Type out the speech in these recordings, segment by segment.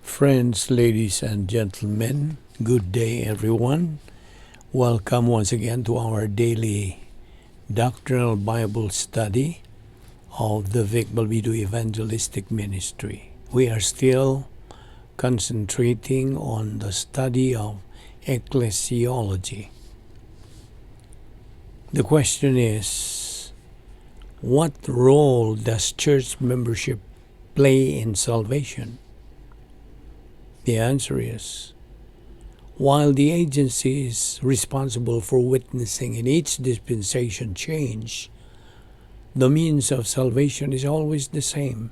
Friends, ladies and gentlemen, good day everyone. Welcome once again to our daily Doctrinal Bible study of the Balbido Evangelistic Ministry. We are still concentrating on the study of ecclesiology. The question is, what role does church membership play in salvation? The answer is, while the agency is responsible for witnessing in each dispensation change, the means of salvation is always the same.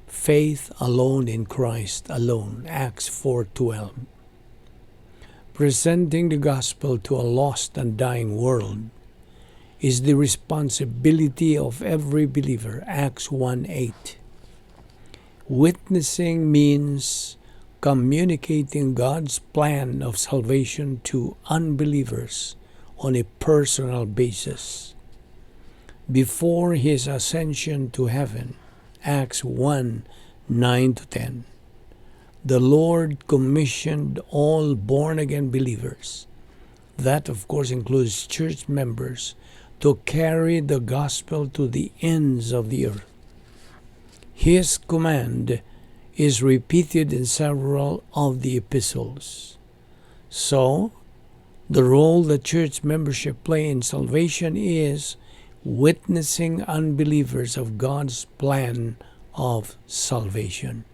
Faith alone in Christ alone, Acts 4:12. Presenting the gospel to a lost and dying world is the responsibility of every believer, Acts 1:8. Witnessing means communicating God's plan of salvation to unbelievers on a personal basis. Before his ascension to heaven, Acts 1:9-10, the Lord commissioned all born-again believers, that of course includes church members, to carry the gospel to the ends of the earth. His command is repeated in several of the epistles. So, the role that church membership play in salvation is witnessing unbelievers of God's plan of salvation.